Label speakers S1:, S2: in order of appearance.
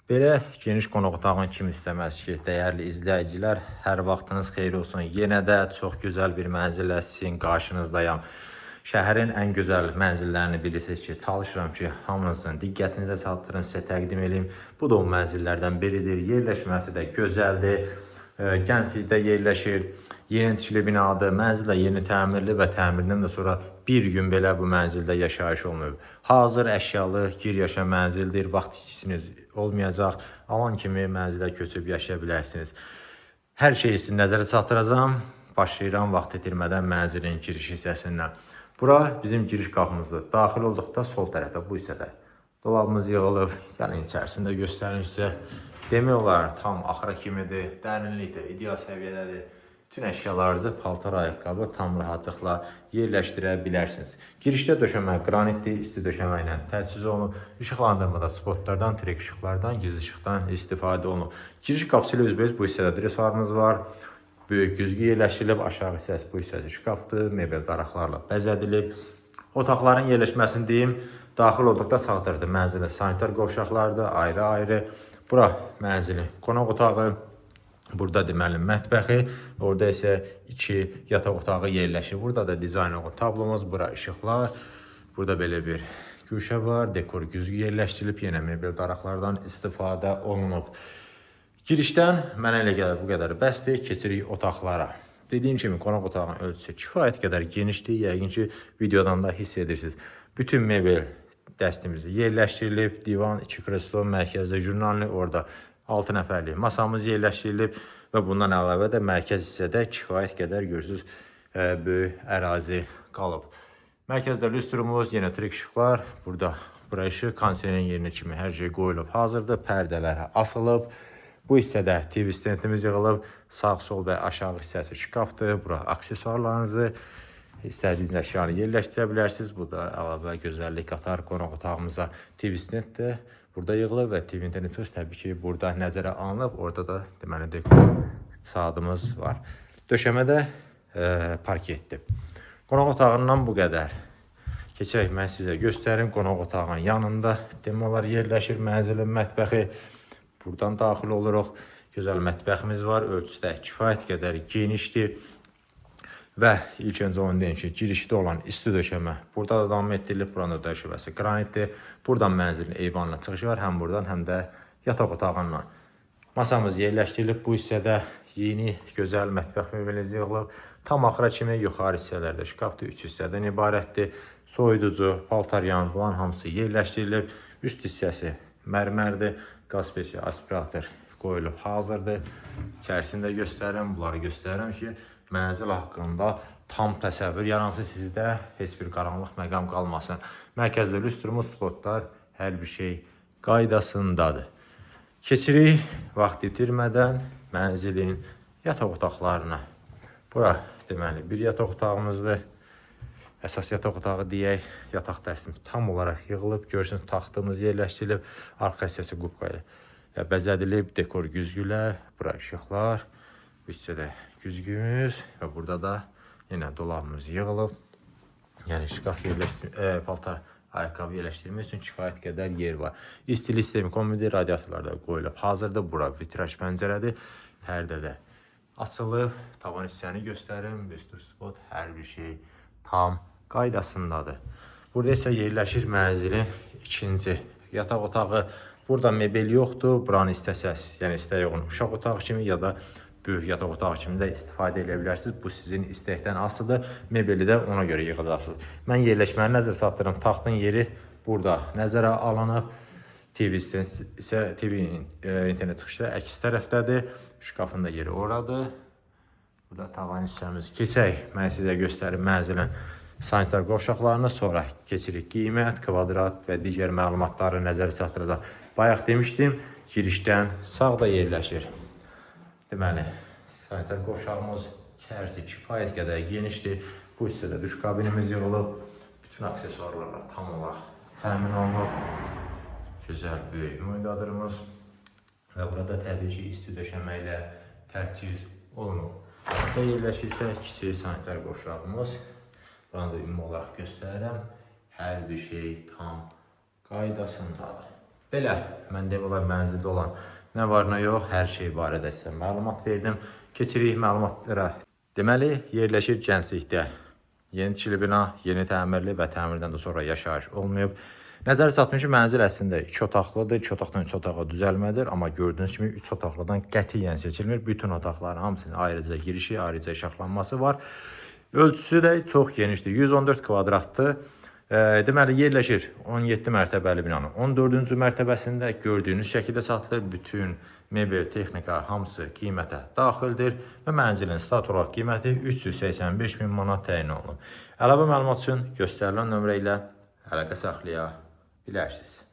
S1: Belə geniş qonaq otağın kim istəməz ki, dəyərli izləyicilər, hər vaxtınız xeyir olsun. Yenə də çox gözəl bir mənzillə sizin qarşınızdayam. Şəhərin ən gözəl mənzillərini bilirsiniz ki, çalışıram ki, hamınızın diqqətinizə çatdırım, sizə təqdim edeyim. Bu da o mənzillərdən biridir. Yerləşməsi də gözəldir. Gənclikdə yerləşir. Yeni tikili binadır. Mənzil də yeni təmirli və təmirindən də sonra bir gün belə bu mənzildə yaşayış olmayıb. Hazır əşyalı, gir yaşa mənzildir. Vaxt itkisiniz olmayacaq. Alan kimi mənzilə köçüb yaşaya bilərsiniz. Hər şeyi sizin nəzərə çatdıracağım. Başlayıram vaxt itirmədən mənzilin giriş hissəsindən. Bura bizim giriş qapımızdır. Daxil olduqda sol tərəfdə bu hissədə dolabımız yığılıb. Yəni içərisində göstərim sizə. Demək olar tam axıra kimidir. Dərinlikdə, ideal səviyyədədir. Bütün əşyalarınızı, paltar, ayaqqabı tam rahatlıqla yerləşdirə bilərsiniz. Girişdə döşəmə qranitli isti döşəmə ilə təchiz olunub. İşıqlandırmada spotlardan, trek işıqlardan, gizli işıqdan istifadə olunub. Giriş qapısı ilə üzbəüz bu hissədə dresuarımız var. Böyük güzgü yerləşdirilib. Aşağı hissəsi bu hissəsi şkafdır. Mebel daraqlarla bəzədilib. Otaqların yerləşməsini deyim. Daxil olduqda sağ tərəfdə mənzilin sanitar qovşaqlardır, ayrı-ayrı. Bura mənzilin qonaq otağı. Burada deməli mətbəxi, orada isə 2 yataq otağı yerləşir. Burada da dizayn olunmuş tablomuz, bura işıqlar. Burada belə bir güşə var, dekor güzgü yerləşdirilib, yenə mebel daraqlardan istifadə olunub. Girişdən mənə elə gəlir bu qədər bəsdir, keçirik otaqlara. Dediyim kimi qonaq otağının ölçüsü kifayət qədər genişdir, yəqin ki videodan da hiss edirsiniz. Bütün mebel dəstimiz yerləşdirilib, divan, 2 kreslo, mərkəzdə jurnalni, orada 6 nəfərlik masamız yerləşdirilib və bundan əlavə də mərkəz hissədə kifayət qədər görürsünüz böyük ərazi qalıb. Mərkəzdə lüstrumuz, yenə trik işıqlar, burada bura işıq, kondisionerin yerinə kimi hər şey qoyulub hazırdır, pərdələr asılıb. Bu hissədə TV stendimiz yığılıb, sağ, sol və aşağı hissəsi şkafdır. Bura aksesuarlarınızı, istədiyiniz əşyanı yerləşdirə bilərsiniz. Bu da əlavə gözəllik qatar qonaq otağımıza. TV stend də burada yığılıb və TV internet təbii ki burada nəzərə alınıb. Orada da deməli dekor saatımız var. Döşəmədə parketdir. Qonaq otağından bu qədər. Keçək mən sizə göstərim. Qonaq otağının yanında demək olar yerləşir mənzilin mətbəxi. Buradan daxil oluruq. Gözəl mətbəximiz var. Ölçüsü də kifayət qədər genişdir. Və ilk öncə onu deyim ki, girişdə olan isti döşəmə burada da davam etdirilib. Buranın da döşəməsi qranitdir. Buradan mənzilin eyvanla çıxışı var. Həm buradan, həm də yataq otağından. Masamız yerləşdirilib. Bu hissədə yeni, gözəl mətbəx mebeliniz yığılıb. Tam axıra kimi yuxarı hissələrdə şkafdır. 3 hissədən ibarətdir. Soyuducu, paltaryan, bulan hamısı yerləşdirilib. Üst hissəsi mərmərdir. Qaz peci, aspirator qoyulub hazırdır. İçərisində göstərirəm, bunları göstərirəm ki, mənzil haqqında tam təsəvvür yaransın sizdə, heç bir qaranlıq məqam qalmasın. Mərkəzdə lüstrumuz, spotlar, hər bir şey qaydasındadır. Keçirik vaxt itirmədən mənzilin yataq otaqlarına. Bura deməli bir yataq otağımızdır. Əsas yataq otağı deyək, yataq dəstimiz tam olaraq yığılıb, görürsünüz taxtımız yerləşdirilib, arxa hissəsi qubqa ilə bəzədilib, dekor güzgülər, bura işıqlar, bu hissədə güzgümüz və burada da yenə dolabımız yığılıb. Yəni şkaf paltar, ayaqqabı yerləşdirmək üçün kifayət qədər yer var. İstilik sistemi kombi radiatorlarda qoyulub hazırdır, bura vitraj pəncərədir, pərdə də açılıb, tavan hissəni göstərim, vestur spot, hər bir şey tam qaydasındadır. Burada isə yerləşir mənzilin ikinci yataq otağı. Burada mebel yoxdur. Buranı istəsəz, yəni istəyə uyğun uşaq otağı kimi ya da böyük yataq otağı kimi də istifadə edə bilərsiniz. Bu sizin istəkdən asılıdır. Mebeli də ona görə yığacaqsınız. Mən yerləşməni nəzərə çatdırım. Taxtın yeri burada nəzərə alınıb. TV isə TV internet çıxışı əks tərəfdədir. Şkafın da yeri oradır. Burada tavan hissəmiz. Keçək, mən sizə göstərim mənzilin sanitar qovşaqlarını, sonra keçirik qiymət, kvadrat və digər məlumatları nəzərə çatdıracaq. Bayaq demişdim, girişdən sağda yerləşir. Deməli, sanitar qovşağımız içərisi kifayət qədər genişdir. Bu hissədə duş kabinimiz yığılıb. Bütün aksesuarlarla tam olaraq təmin olunub. Gözəl böyük müydadırımız. Və burada təbii ki, isti döşəmə ilə təchiz olunub. Burada yerləşirsə kiçik sanitar qovşağımız. Buranı da ümumi olaraq göstərirəm. Hər bir şey tam qaydasındadır. Belə, mən demək olar mənzildə olan nə var nə yox, hər şey barədə sizə məlumat verdim. Keçirik məlumatlara. Deməli, yerləşir Gənclikdə. Yeni tikili bina, yeni təmirli və təmirdən də sonra yaşayış olmayıb. Nəzər çatmış mənzil əslində 2 otaqlıdır. 2 otaqdan 3 otağa düzəlmədir. Amma gördüyünüz kimi 3 otaqlıdan qətiyyən seçilmir. Bütün otaqların hamısının ayrıca girişi, ayrıca işıqlanması var. Ölçüsü də çox genişdir. 114 kvadratdır. Deməli, yerləşir 17 mərtəbəli binanın 14-cü mərtəbəsində gördüyünüz şəkildə satılır. Bütün mebel, texnika hamısı qiymətə daxildir və mənzilin stat olaraq qiyməti 385 min manat təyin olunub. Əlavə məlumat üçün göstərilən nömrə ilə əlaqə saxlaya bilərsiniz.